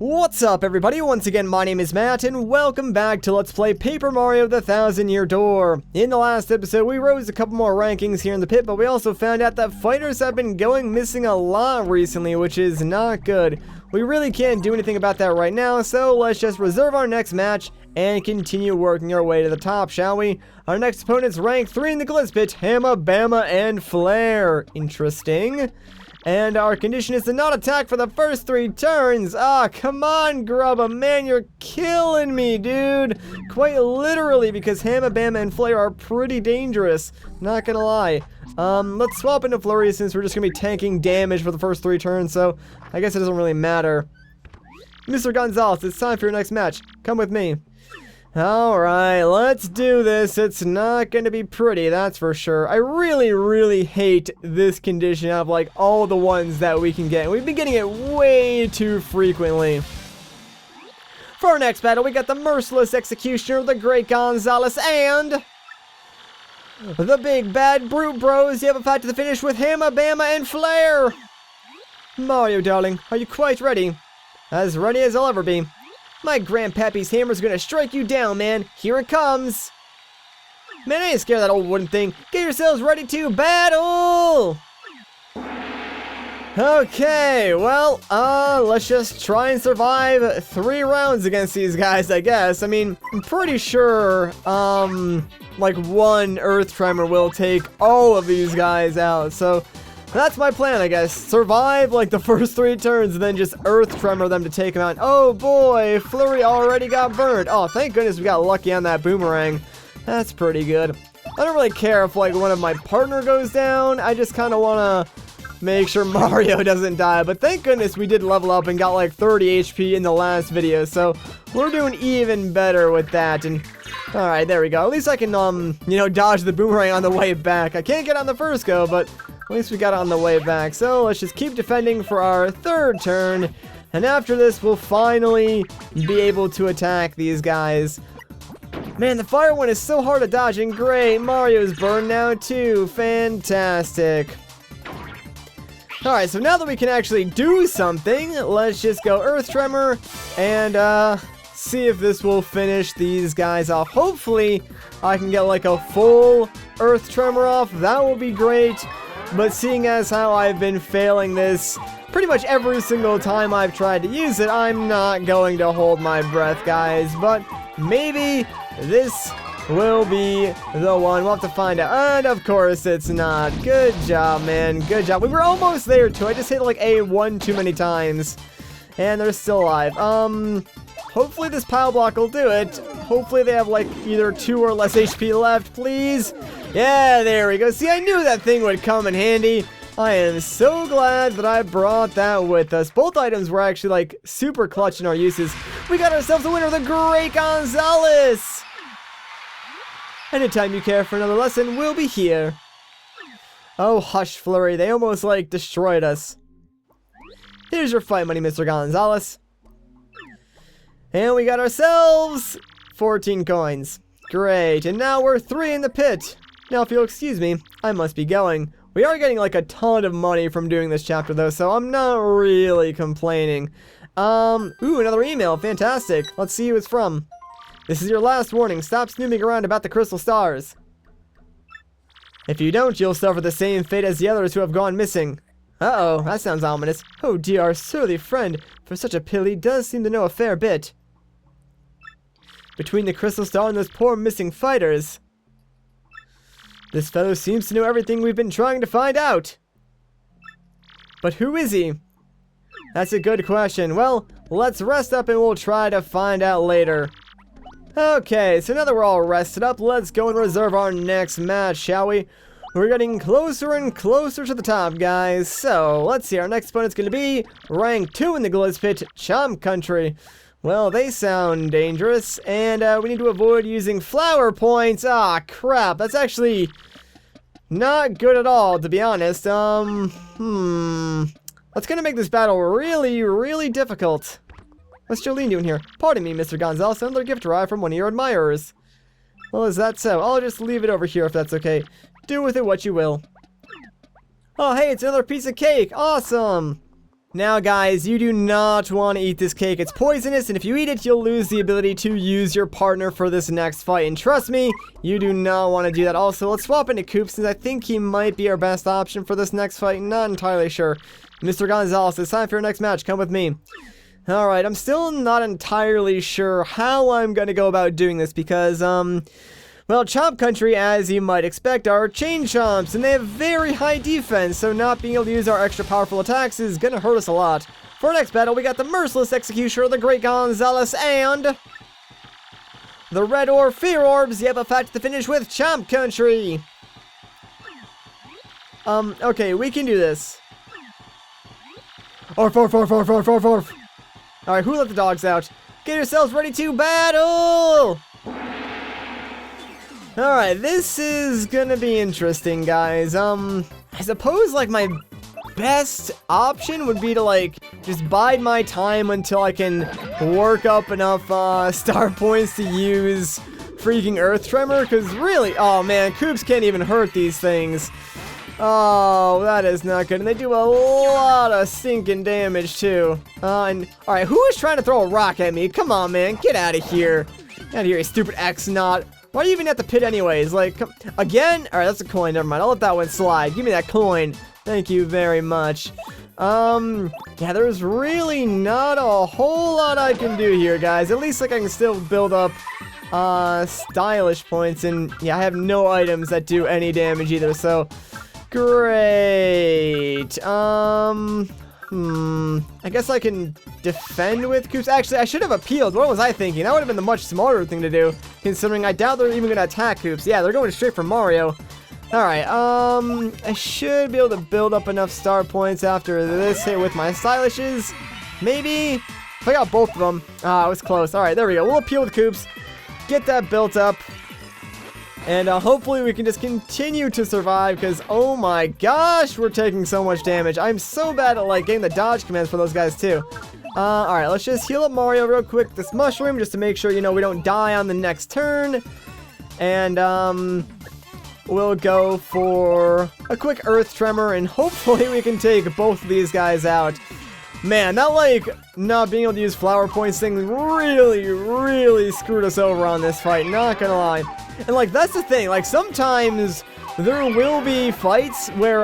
What's up, everybody? Once again, my name is Matt, and welcome back to Let's Play Paper Mario the Thousand-Year Door. In the last episode, we rose a couple more rankings here in the pit, but we also found out that fighters have been going missing a lot recently, which is not good. We really can't do anything about that right now, so let's just reserve our next match and continue working our way to the top, shall we? Our next opponent's rank 3 in the Glizt Pit, Hamma, Bamma, and Flare. Interesting. And our condition is to not attack for the first 3 turns. Ah, come on, Grubba, man, you're killing me, dude. Quite literally, because Hamma, Bamma, and Flare are pretty dangerous. Not gonna lie. Let's swap into Flurry since we're just gonna be tanking damage for the first 3 turns, so I guess it doesn't really matter. Mr. Gonzalez, it's time for your next match. Come with me. Alright, let's do this. It's not going to be pretty, that's for sure. I really hate this condition out of like all the ones that we can get. We've been getting it way too frequently. For our next battle, we got the merciless executioner, the great Gonzalez, and the big bad brute bros. You have a fight to the finish with Hamma, Bamma, and Flare. Mario, darling, are you quite ready? As ready as I'll ever be. My grandpappy's hammer's gonna strike you down, man. Here it comes. Man, I ain't scared of that old wooden thing. Get yourselves ready to battle! Okay, well, let's just try and survive 3 rounds against these guys, I guess. I mean, I'm pretty sure, like 1 Earth Tremor will take all of these guys out, so that's my plan, I guess. Survive like the first 3 turns and then just Earth Tremor them to take them out. Oh boy, Flurry already got burned. Oh, thank goodness we got lucky on that boomerang. That's pretty good. I don't really care if like one of my partner goes down. I just kind of want to make sure Mario doesn't die. But thank goodness we did level up and got like 30 HP in the last video. So we're doing even better with that. And alright, there we go. At least I can, you know, dodge the boomerang on the way back. I can't get on the first go, but at least we got it on the way back. So let's just keep defending for our 3rd turn. And after this, we'll finally be able to attack these guys. Man, the fire one is so hard to dodge, and great, Mario's burned now too. Fantastic. Alright, so now that we can actually do something, let's just go Earth Tremor and see if this will finish these guys off. Hopefully, I can get like a full Earth Tremor off. That will be great. But seeing as how I've been failing this pretty much every single time I've tried to use it, I'm not going to hold my breath, guys. But maybe this will be the one. We'll have to find out. And of course it's not. Good job, man. Good job. We were almost there too. I just hit like A1 too many times. And they're still alive. Hopefully this pile block will do it. Hopefully they have like either 2 or less HP left, please. Yeah, there we go. See, I knew that thing would come in handy. I am so glad that I brought that with us. Both items were actually like super clutch in our uses. We got ourselves a winner, the great Gonzalez. Anytime you care for another lesson, we'll be here. Oh, hush, Flurry. They almost like destroyed us. Here's your fight money, Mr. Gonzalez. And we got ourselves 14 coins. Great. And now we're 3 in the pit. Now, if you'll excuse me, I must be going. We are getting like a ton of money from doing this chapter though, so I'm not really complaining. Ooh, another email. Fantastic. Let's see who it's from. This is your last warning. Stop snooping around about the crystal stars. If you don't, you'll suffer the same fate as the others who have gone missing. Uh-oh, that sounds ominous. Oh dear, our surly friend, for such a pilly, does seem to know a fair bit. Between the crystal star and those poor missing fighters. This fellow seems to know everything we've been trying to find out. But who is he? That's a good question. Well, let's rest up and we'll try to find out later. Okay, so now that we're all rested up, let's go and reserve our next match, shall we? We're getting closer and closer to the top, guys. So, let's see. Our next opponent's going to be rank 2 in the Glizt Pit, Chomp Country. Well, they sound dangerous, and we need to avoid using flower points. Ah, crap. That's actually not good at all, to be honest. That's gonna make this battle really difficult. What's Jolene doing here? Pardon me, Mr. Gonzalez. Another gift arrived from one of your admirers. Well, is that so? I'll just leave it over here if that's okay. Do with it what you will. Oh, hey, it's another piece of cake. Awesome. Now guys, you do not want to eat this cake. It's poisonous, and if you eat it, you'll lose the ability to use your partner for this next fight. And trust me, you do not want to do that. Also, let's swap into Coop, since I think he might be our best option for this next fight. Not entirely sure. Mr. Gonzalez, it's time for your next match. Come with me. Alright, I'm still not entirely sure how I'm going to go about doing this, because, well, Chomp Country, as you might expect, are chain chomps, and they have very high defense, so not being able to use our extra powerful attacks is gonna hurt us a lot. For our next battle, we got the Merciless Executioner, the Great Gonzalez, and the Red Orb Fear Orbs. Yep, a fight to the finish with Chomp Country. Okay, we can do this. Orf. Alright, who let the dogs out? Get yourselves ready to battle! Alright, this is gonna be interesting, guys. I suppose, like, my best option would be to, like, just bide my time until I can work up enough, star points to use freaking Earth Tremor, because really, oh man, Koops can't even hurt these things. Oh, that is not good, and they do a lot of stinking damage, too. Alright, who is trying to throw a rock at me? Come on, man, get out of here. Get out of here, you stupid X-Naut. Why are you even at the pit anyways? Like, again? Alright, that's a coin. Never mind. I'll let that one slide. Give me that coin. Thank you very much. Yeah, there's really not a whole lot I can do here, guys. At least, like, I can still build up, stylish points. And, yeah, I have no items that do any damage either, so... Great. I guess I can defend with Koops. Actually, I should have appealed. What was I thinking? That would have been the much smarter thing to do, considering I doubt they're even going to attack Koops. Yeah, they're going straight for Mario. Alright, I should be able to build up enough star points after this hit with my stylishes. Maybe? If I got both of them. Ah, it was close. Alright, there we go. We'll appeal with Koops. Get that built up. And hopefully we can just continue to survive, because oh my gosh, we're taking so much damage. I'm so bad at, like, getting the dodge commands for those guys too. Alright, let's just heal up Mario real quick with this mushroom, just to make sure, you know, we don't die on the next turn. And we'll go for a quick Earth Tremor, and hopefully we can take both of these guys out. Man, that, like, not being able to use flower points thing really screwed us over on this fight, not gonna lie. And, like, that's the thing, like, sometimes there will be fights where,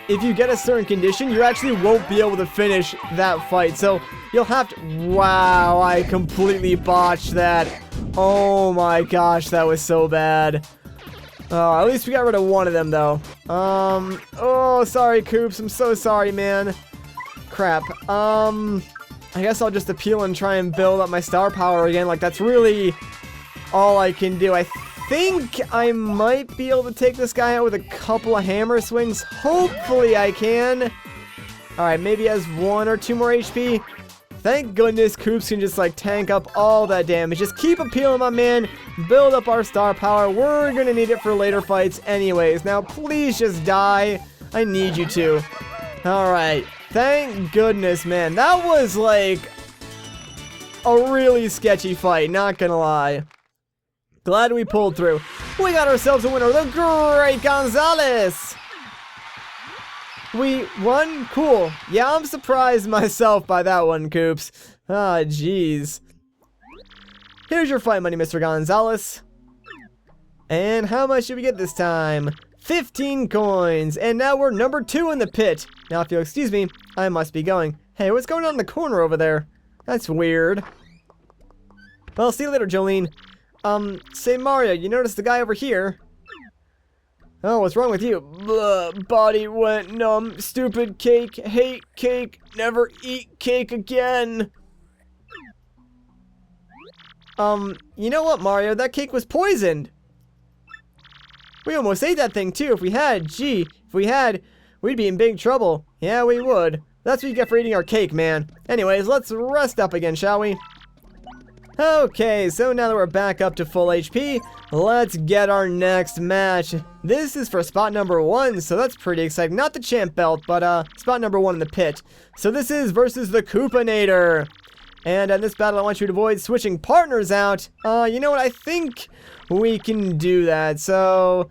if you get a certain condition, you actually won't be able to finish that fight, so you'll have to... Wow, I completely botched that. Oh my gosh, that was so bad. At least we got rid of one of them, though. Oh, sorry, Koops, I'm so sorry, man. Crap. I guess I'll just appeal and try and build up my star power again. Like, that's really all I can do. I think I might be able to take this guy out with a couple of hammer swings. Hopefully I can. Alright, maybe he has 1 or 2 more HP. Thank goodness Koops can just, like, tank up all that damage. Just keep appealing, my man. Build up our star power. We're gonna need it for later fights anyways. Now, please just die. I need you to. Alright. Thank goodness, man. That was, like, a really sketchy fight, not gonna lie. Glad we pulled through. We got ourselves a winner, the Great Gonzalez! We won? Cool. Yeah, I'm surprised myself by that one, Koops. Ah, jeez. Here's your fight money, Mr. Gonzalez. And how much did we get this time? 15 coins, and now we're number 2 in the pit. Now, if you'll excuse me, I must be going. Hey, what's going on in the corner over there? That's weird. Well, see you later, Jolene. Say, Mario, you noticed the guy over here? Oh, what's wrong with you? Blah, body went numb, stupid cake, hate cake, never eat cake again. You know what, Mario? That cake was poisoned. We almost ate that thing, too. If we had, gee, we'd be in big trouble. Yeah, we would. That's what you get for eating our cake, man. Anyways, let's rest up again, shall we? Okay, so now that we're back up to full HP, let's get our next match. This is for spot number 1, so that's pretty exciting. Not the champ belt, but spot number 1 in the pit. So this is versus the Koopinator. And in this battle, I want you to avoid switching partners out. You know what? I think we can do that. So,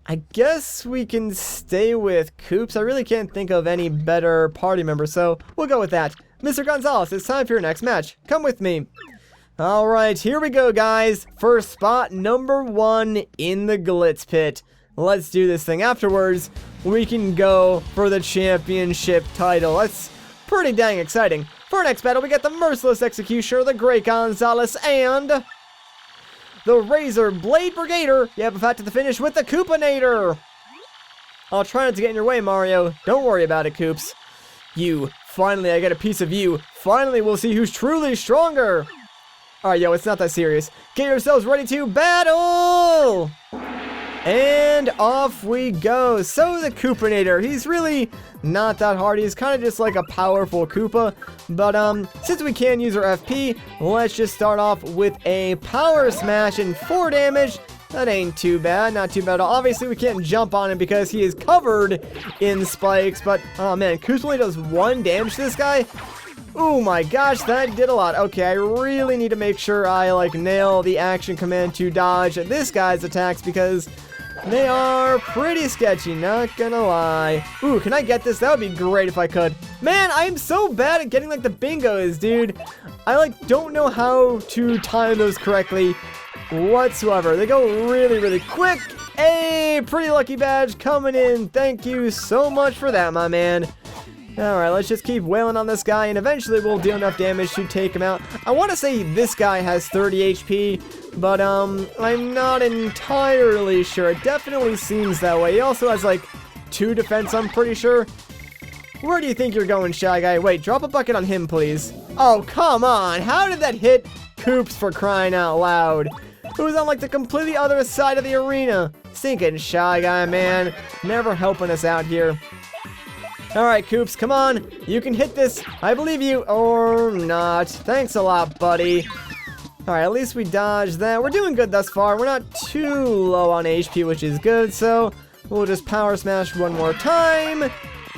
I guess we can stay with Coops. I really can't think of any better party member, so we'll go with that. Mr. Gonzalez, it's time for your next match. Come with me. Alright, here we go, guys. First spot, number 1 in the Glizt Pit. Let's do this thing. Afterwards, we can go for the championship title. That's pretty dang exciting. For our next battle, we got the Merciless Executioner, the Great Gonzalez, and the Razor Blade Brigader. Yep, in fact, to the finish with the Coupinator. I'll try not to get in your way, Mario. Don't worry about it, Coops. You. Finally, I get a piece of you. Finally, we'll see who's truly stronger. Alright, yo, it's not that serious. Get yourselves ready to battle! And off we go. So the Coupinator, he's really not that hard. He's kind of just like a powerful Koopa. But since we can use our FP, let's just start off with a Power Smash and 4 damage. That ain't too bad, not too bad at all. Obviously, we can't jump on him because he is covered in spikes. But, oh man, Koopa only does 1 damage to this guy. Oh my gosh, that did a lot. Okay, I really need to make sure I, like, nail the action command to dodge this guy's attacks because they are pretty sketchy, not gonna lie. Ooh, can I get this? That would be great if I could. Man, I'm so bad at getting, like, the bingos, dude. I, like, don't know how to time those correctly whatsoever. They go really, really quick. Hey, pretty lucky badge coming in. Thank you so much for that, my man. Alright, let's just keep wailing on this guy, and eventually we'll deal enough damage to take him out. I want to say this guy has 30 HP, but, I'm not entirely sure. It definitely seems that way. He also has, like, 2 defense, I'm pretty sure. Where do you think you're going, Shy Guy? Wait, drop a bucket on him, please. Oh, come on! How did that hit Coops, for crying out loud? It was on, like, the completely other side of the arena. Stinking Shy Guy, man. Never helping us out here. Alright, Coops, come on. You can hit this. I believe you. Or not. Thanks a lot, buddy. Alright, at least we dodged that. We're doing good thus far. We're not too low on HP, which is good. So, we'll just Power Smash one more time.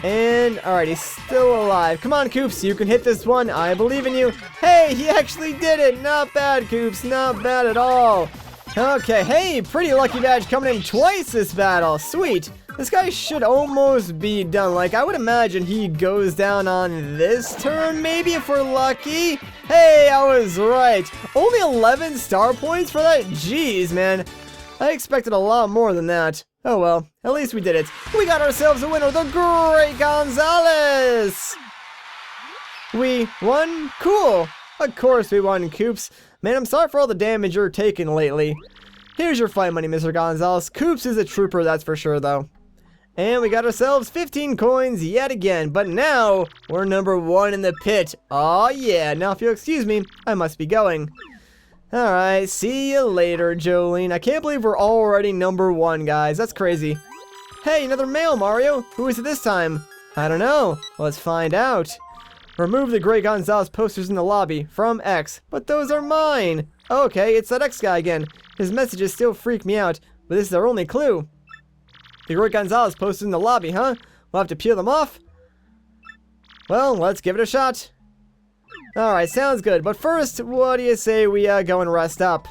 And, alright, he's still alive. Come on, Coops. You can hit this one. I believe in you. Hey, he actually did it. Not bad, Coops. Not bad at all. Okay, hey, pretty lucky badge coming in twice this battle. Sweet. This guy should almost be done. Like, I would imagine he goes down on this turn, maybe, if we're lucky. Hey, I was right. Only 11 star points for that? Jeez, man. I expected a lot more than that. Oh, well. At least we did it. We got ourselves a winner, the Great Gonzalez. We won? Cool. Of course we won, Coops. Man, I'm sorry for all the damage you're taking lately. Here's your fight money, Mr. Gonzalez. Coops is a trooper, that's for sure, though. And we got ourselves 15 coins yet again, but now we're number 1 in the pit. Aw, yeah. Now, if you'll excuse me, I must be going. Alright, see you later, Jolene. I can't believe we're already number 1, guys. That's crazy. Hey, another mail, Mario. Who is it this time? I don't know. Let's find out. Remove the Great Gonzalez posters in the lobby from X, but those are mine. Okay, it's that X guy again. His messages still freak me out, but this is our only clue. The Great Gonzalez posted in the lobby, huh? We'll have to peel them off? Well, let's give it a shot. Alright, sounds good. But first, what do you say we go and rest up?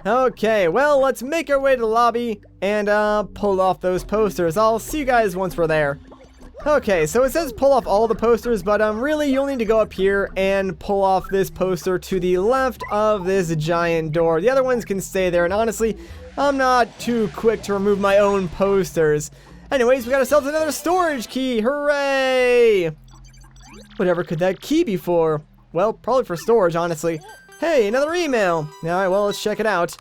Okay, well, let's make our way to the lobby and pull off those posters. I'll see you guys once we're there. Okay, so it says pull off all the posters, but really you'll need to go up here and pull off this poster to the left of this giant door. The other ones can stay there, and honestly, I'm not too quick to remove my own posters. Anyways, we got ourselves another storage key. Hooray! Whatever could that key be for? Well, probably for storage, honestly. Hey, another email. Alright, well, let's check it out.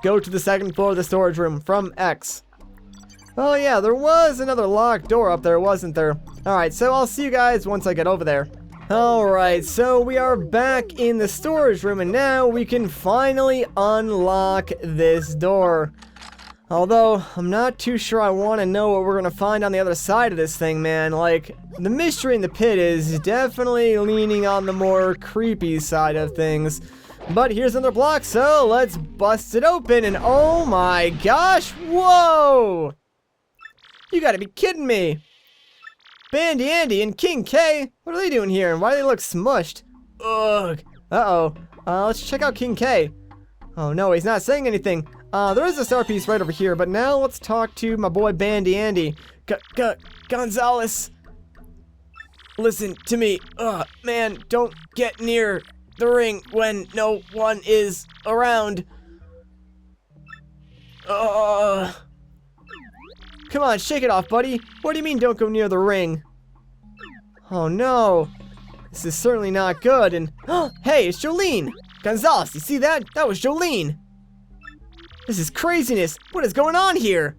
Go to the 2nd floor of the storage room from X. Oh yeah, there was another locked door up there, wasn't there? Alright, so I'll see you guys once I get over there. Alright, so we are back in the storage room, and now we can finally unlock this door. Although, I'm not too sure I want to know what we're going to find on the other side of this thing, man. Like, the mystery in the pit is definitely leaning on the more creepy side of things. But here's another block, so let's bust it open, and oh my gosh, whoa! You gotta be kidding me! Bandy Andy and King K? What are they doing here, and why do they look smushed? Ugh. Uh-oh. Let's check out King K. Oh no, he's not saying anything. There is a star piece right over here, but now let's talk to my boy Bandy Andy. Gonzalez, listen to me. Man, don't get near the ring when no one is around. Come on, shake it off, buddy. What do you mean don't go near the ring? Oh no. This is certainly not good, and hey, it's Jolene! Gonzalez, you see that? That was Jolene! This is craziness! What is going on here?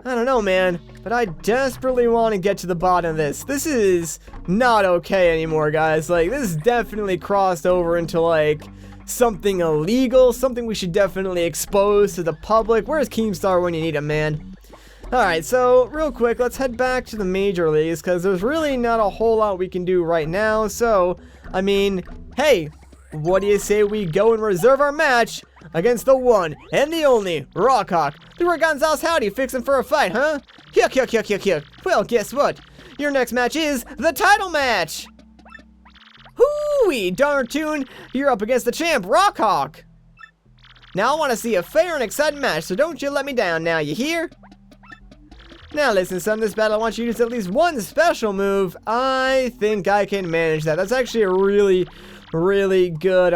I don't know, man, but I desperately want to get to the bottom of this. This is not okay anymore, guys. Like, this is definitely crossed over into, like, something illegal, something we should definitely expose to the public. Where's Keemstar when you need him, man? Alright, so real quick, let's head back to the major leagues, because there's really not a whole lot we can do right now. So, I mean, hey, what do you say we go and reserve our match against the one and the only Rawk? The Great Gonzalez Howdy fixing for a fight, huh? Yuck. Well, guess what? Your next match is the title match! Hooey, darn tune, you're up against the champ, Rawk. Now I want to see a fair and exciting match, so don't you let me down now, you hear? Now listen, son, this battle I want you to use at least one special move. I think I can manage that. That's actually a really good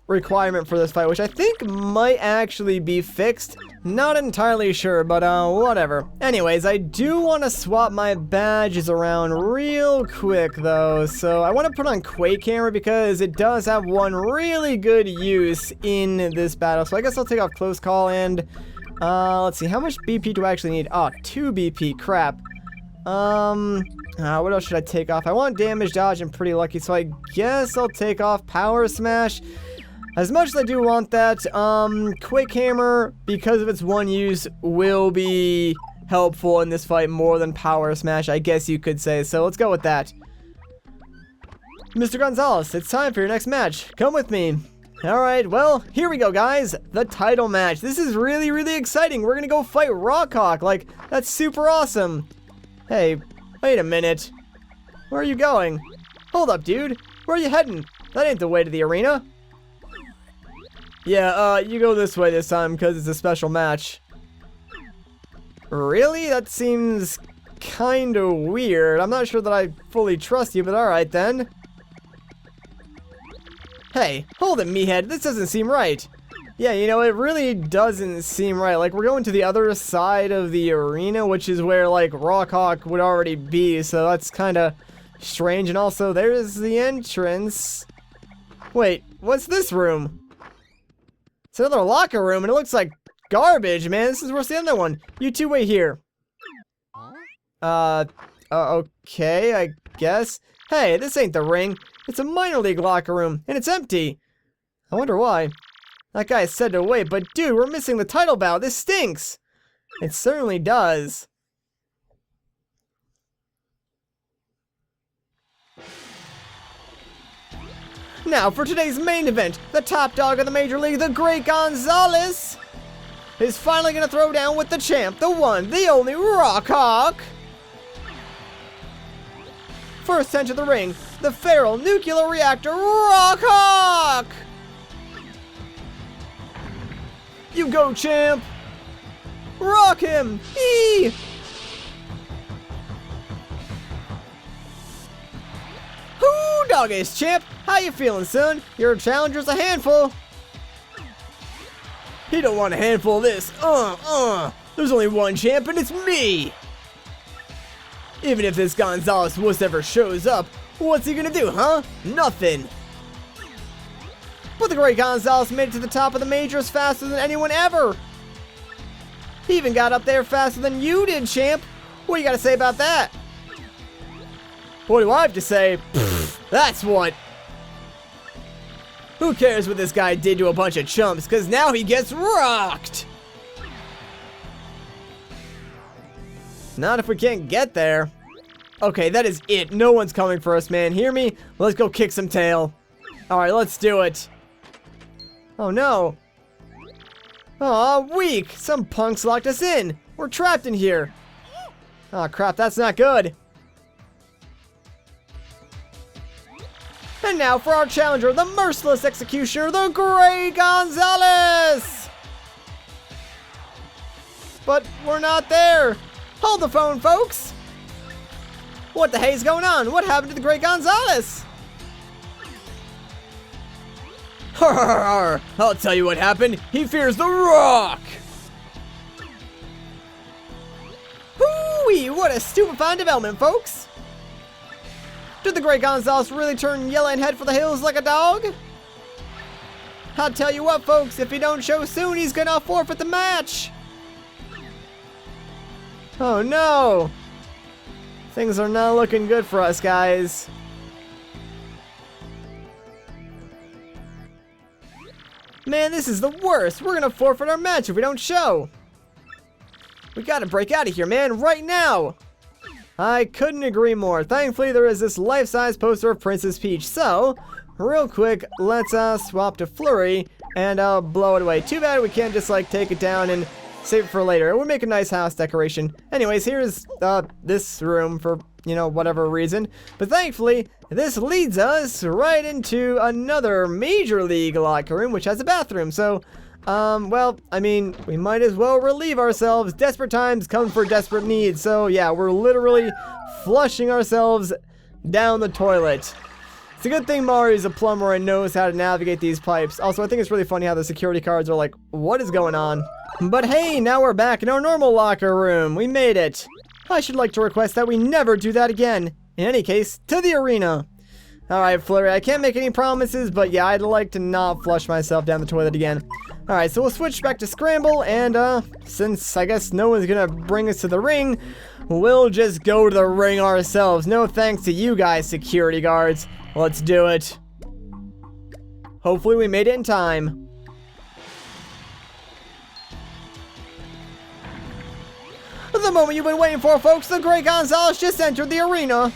requirement for this fight, which I think might actually be fixed. Not entirely sure, but whatever. Anyways, I do want to swap my badges around real quick though. So I want to put on Quake Hammer because it does have one really good use in this battle. So I guess I'll take off Close Call and let's see, how much BP do I actually need? Oh, 2 BP, crap. What else should I take off? I want Damage Dodge and Pretty Lucky, so I guess I'll take off Power Smash. As much as I do want that, Quick Hammer, because of its one use, will be helpful in this fight more than Power Smash, I guess you could say, so let's go with that. Mr. Gonzalez, it's time for your next match. Come with me. Alright, well, here we go, guys. The title match. This is really exciting. We're gonna go fight Rawk. Like, that's super awesome. Hey, wait a minute. Where are you going? Hold up, dude. Where are you heading? That ain't the way to the arena. Yeah, you go this way this time because it's a special match. Really? That seems kinda weird. I'm not sure that I fully trust you, but alright then. Hey, hold it, meathead. This doesn't seem right. Yeah, you know, it really doesn't seem right. Like, we're going to the other side of the arena, which is where, like, Rawk would already be, so that's kind of strange. And also, there's the entrance. Wait, what's this room? It's another locker room, and it looks like garbage, man. This is worse than the other one. You two wait here. Okay, I guess. Hey, this ain't the ring. It's a minor league locker room, and it's empty. I wonder why. That guy said to wait, but dude, we're missing the title bout. This stinks. It certainly does. Now for today's main event, the top dog of the Major League, the Great Gonzalez, is finally going to throw down with the champ, the one, the only Rawk. First to enter the ring, the feral nuclear reactor Rawk. You go, champ. Rock him. Eee. Whoo, doggies, champ. How you feeling, son? Your challenger's a handful. He don't want a handful of this. There's only one champ, and it's me. Even if this Gonzalez wuss ever shows up, what's he gonna do, huh? Nothing. But the Great Gonzalez made it to the top of the majors faster than anyone ever. He even got up there faster than you did, champ. What do you gotta say about that? What do I have to say? That's what. Who cares what this guy did to a bunch of chumps, because now he gets rocked. Not if we can't get there. Okay, that is it. No one's coming for us, man. Hear me? Let's go kick some tail. Alright, let's do it. Oh no. Aw, weak. Some punks locked us in. We're trapped in here. Aw, crap, that's not good. And now for our challenger, the merciless executioner, the Great Gonzalez. but we're not there. Hold the phone, folks. What the hell's going on? What happened to the Great Gonzalez? I'll tell you what happened. He fears the Rawk. Hoo-wee, what a stupefying development, folks. Did the Great Gonzalez really turn yellow and head for the hills like a dog? I'll tell you what, folks, if he don't show soon, he's gonna forfeit the match. Oh no. Things are not looking good for us, guys. Man, this is the worst. We're gonna forfeit our match if we don't show. We gotta break out of here, man, right now. I couldn't agree more. Thankfully, there is this life-size poster of Princess Peach. So, real quick, let's swap to Flurry and blow it away. Too bad we can't just like take it down and save it for later. It would make a nice house decoration. Anyways, here's this room for, you know, whatever reason. But thankfully, this leads us right into another Major League locker room, which has a bathroom. So, well, I mean, we might as well relieve ourselves. Desperate times come for desperate needs. So, yeah, we're literally flushing ourselves down the toilet. It's a good thing Mario's a plumber and knows how to navigate these pipes. Also, I think it's really funny how the security cards are like, what is going on? But hey, now we're back in our normal locker room. We made it. I should like to request that we never do that again. In any case, to the arena. Alright, Flurry, I can't make any promises, but yeah, I'd like to not flush myself down the toilet again. Alright, so we'll switch back to Scramble, and since I guess no one's gonna bring us to the ring, we'll just go to the ring ourselves. No thanks to you guys, security guards. Let's do it. Hopefully we made it in time. The moment you've been waiting for, folks, the Great Gonzalez just entered the arena.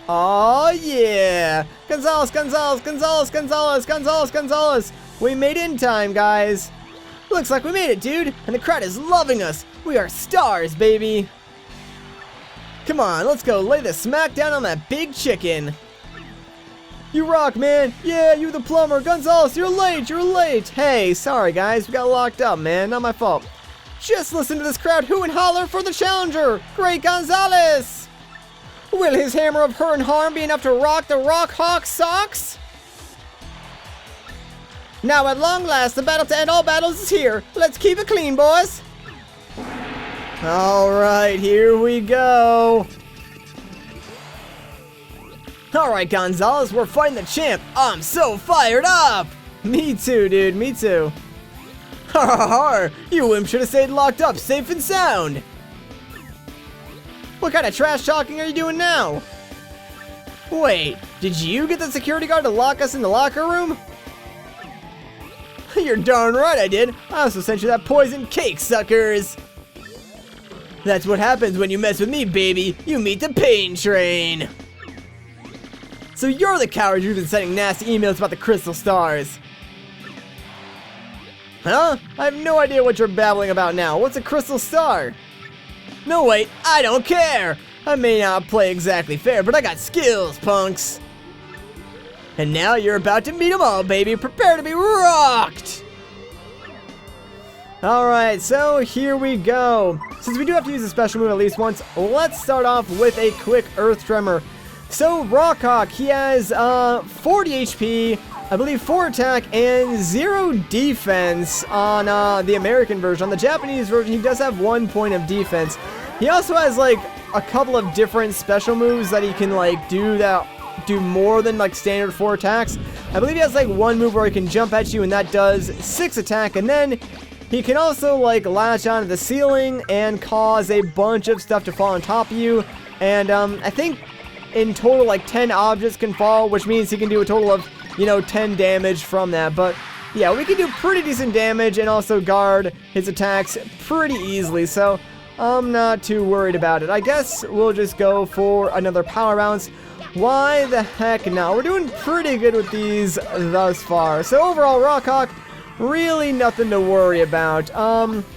Oh yeah! Gonzalez, Gonzalez, Gonzalez, Gonzalez, Gonzalez, Gonzalez! We made it in time, guys. Looks like we made it, dude, and the crowd is loving us. We are stars, baby. Come on, let's go lay the smack down on that big chicken. You rock, man. Yeah, you the plumber. Gonzalez, you're late, you're late. Hey, sorry, guys, we got locked up, man. Not my fault. Just listen to this crowd hoo and holler for the challenger, Great Gonzalez. Will his hammer of hurt and harm be enough to rock the Rock Hawk's socks? Now at long last, the battle to end all battles is here. Let's keep it clean, boys. Alright, here we go. Alright, Gonzalez, we're fighting the champ. I'm so fired up. Me too, dude, me too. Ha ha ha! You imp should have stayed locked up, safe and sound. What kind of trash talking are you doing now? Wait, did you get the security guard to lock us in the locker room? You're darn right I did. I also sent you that poison cake, suckers. That's what happens when you mess with me, baby. You meet the pain train. So you're the coward who's been sending nasty emails about the crystal stars. Huh? I have no idea what you're babbling about now. What's a crystal star? No, wait, I don't care. I may not play exactly fair, but I got skills, punks. And now you're about to meet them all, baby. Prepare to be rocked. Alright, so here we go. Since we do have to use a special move at least once, let's start off with a quick Earth Tremor. So, Rawk, he has 40 HP, I believe 4 attack, and 0 defense on the American version. On the Japanese version, he does have 1 point of defense. He also has, like, a couple of different special moves that he can, like, do more than, like, standard 4 attacks. I believe he has, like, one move where he can jump at you, and that does 6 attack, and then he can also, like, latch onto the ceiling and cause a bunch of stuff to fall on top of you. And, I think in total, like, 10 objects can fall, which means he can do a total of, you know, 10 damage from that. But, yeah, we can do pretty decent damage and also guard his attacks pretty easily, so I'm not too worried about it. I guess we'll just go for another power bounce. Why the heck not? We're doing pretty good with these thus far. So overall, Rawk, really nothing to worry about.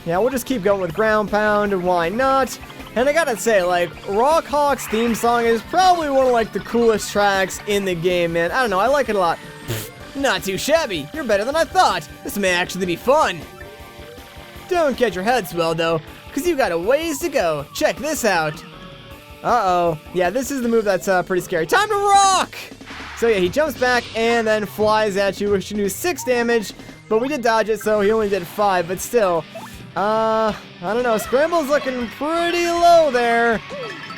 Yeah, we'll just keep going with ground pound. Why not? And I gotta say, like, Rawk's theme song is probably one of, like, the coolest tracks in the game, man. I don't know, I like it a lot. Pfft, not too shabby. You're better than I thought. This may actually be fun. Don't get your head swelled though, because you got a ways to go. Check this out. Uh-oh. Yeah, this is the move that's pretty scary. Time to rock! So yeah, he jumps back and then flies at you, which can do 6 damage. But we did dodge it, so he only did 5, but still. I don't know. Scramble's looking pretty low there.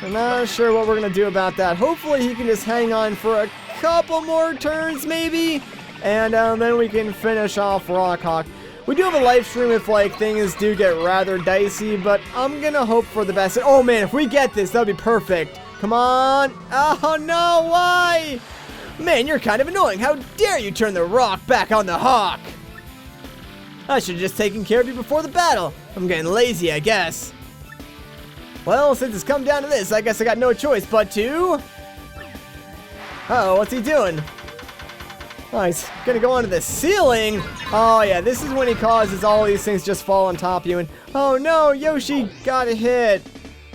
I'm not sure what we're going to do about that. Hopefully he can just hang on for a couple more turns, maybe. And then we can finish off Rawk. We do have a live stream if, like, things do get rather dicey, but I'm going to hope for the best. Oh, man, if we get this, that'll be perfect. Come on. Oh, no, why? Man, you're kind of annoying. How dare you turn the rock back on the hawk? I should have just taken care of you before the battle. I'm getting lazy, I guess. Well, since it's come down to this, I guess I got no choice but to... Uh-oh, what's he doing? Oh, he's gonna go onto the ceiling. Oh, yeah, this is when he causes all these things just fall on top of you. And, oh, no, Yoshi got hit.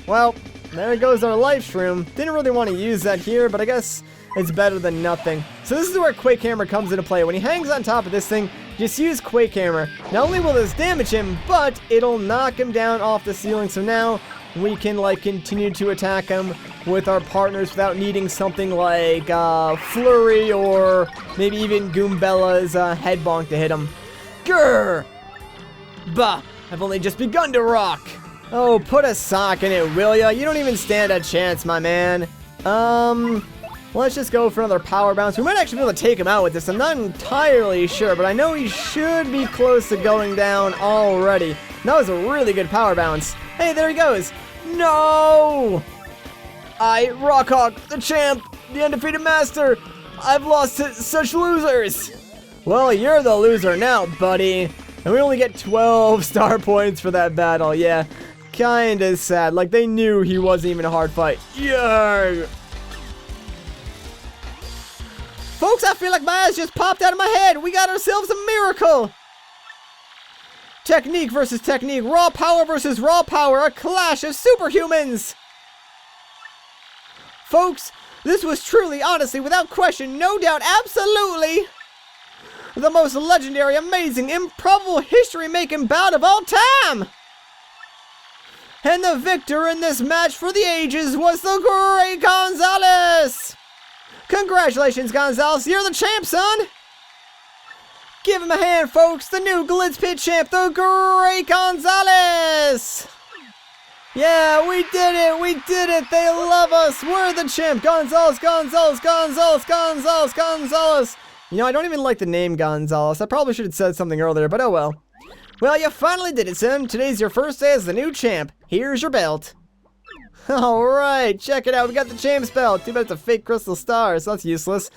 Well, there goes our life shroom. Didn't really want to use that here, but I guess it's better than nothing. So this is where Quake Hammer comes into play. When he hangs on top of this thing, just use Quake Hammer. Not only will this damage him, but it'll knock him down off the ceiling. So now we can, like, continue to attack him with our partners without needing something like Flurry or maybe even Goombella's head bonk to hit him. Grr! Bah! I've only just begun to rock! Oh, put a sock in it, will ya? You don't even stand a chance, my man. Let's just go for another power bounce. We might actually be able to take him out with this. I'm not entirely sure, but I know he should be close to going down already. That was a really good power bounce. Hey, there he goes. No! Rawk, the champ, the undefeated master. I've lost to such losers. Well, you're the loser now, buddy. And we only get 12 star points for that battle. Yeah, kinda sad. Like, they knew he wasn't even a hard fight. Yeah. Folks, I feel like my eyes just popped out of my head. We got ourselves a miracle. Technique versus technique. Raw power versus raw power. A clash of superhumans. Folks, this was truly, honestly, without question, no doubt, absolutely the most legendary, amazing, improbable, history-making bout of all time. And the victor in this match for the ages was the great Gonzalez. Congratulations, Gonzalez. You're the champ, son. Give him a hand, folks. The new Glizt Pit champ, the great Gonzalez. Yeah, we did it. We did it. They love us. We're the champ. Gonzalez. You know, I don't even like the name Gonzalez. I probably should have said something earlier, but oh well. Well, you finally did it, son. Today's your first day as the new champ. Here's your belt. Alright, check it out. We got the champ's belt. Too bad it's a fake crystal star, so that's useless.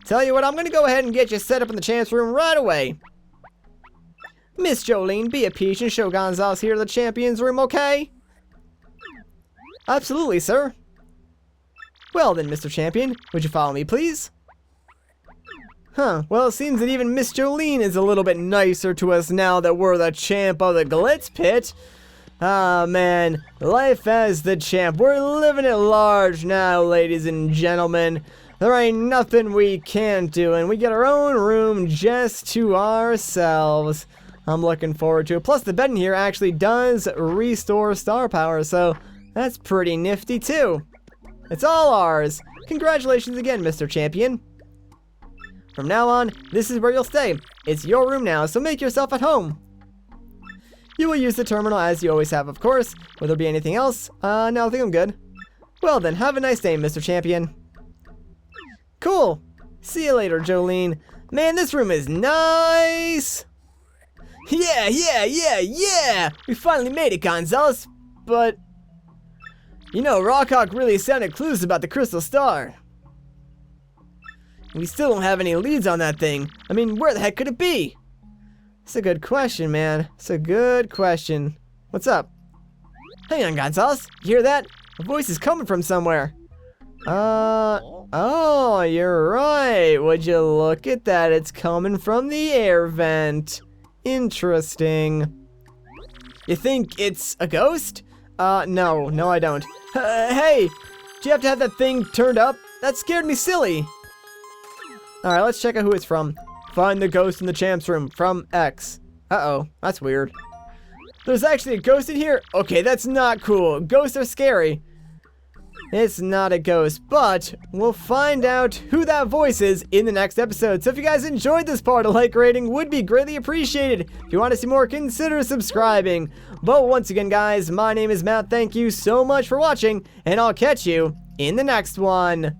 Tell you what, I'm going to go ahead and get you set up in the champ's room right away. Miss Jolene, be a peach and show Gonzalez here to the champion's room, okay? Absolutely, sir. Well then, Mr. Champion, would you follow me, please? Huh, well, it seems that even Miss Jolene is a little bit nicer to us now that we're the champ of the Glizt Pit. Ah, man, life as the champ. We're living it large now, ladies and gentlemen. There ain't nothing we can't do, and we get our own room just to ourselves. I'm looking forward to it. Plus, the bed in here actually does restore star power, so that's pretty nifty, too. It's all ours. Congratulations again, Mr. Champion. From now on, this is where you'll stay. It's your room now, so make yourself at home. You will use the terminal as you always have, of course. Will there be anything else? No, I think I'm good. Well then, have a nice day, Mr. Champion. Cool. See you later, Jolene. Man, this room is nice. Yeah. We finally made it, Gonzalez. But, you know, Rawk really sounded clues about the crystal star. We still don't have any leads on that thing. I mean, where the heck could it be? It's a good question, man. It's a good question. What's up? Hang on, Gonzalez. You hear that? A voice is coming from somewhere. Oh, you're right. Would you look at that? It's coming from the air vent. Interesting. You think it's a ghost? No, I don't. Hey, do you have to have that thing turned up? That scared me silly. Alright, let's check out who it's from. Find the ghost in the champ's room. From X. Uh-oh, that's weird. There's actually a ghost in here? Okay, that's not cool. Ghosts are scary. It's not a ghost, but we'll find out who that voice is in the next episode. So if you guys enjoyed this part, a like rating would be greatly appreciated. If you want to see more, consider subscribing. But once again, guys, my name is Matt. Thank you so much for watching, and I'll catch you in the next one.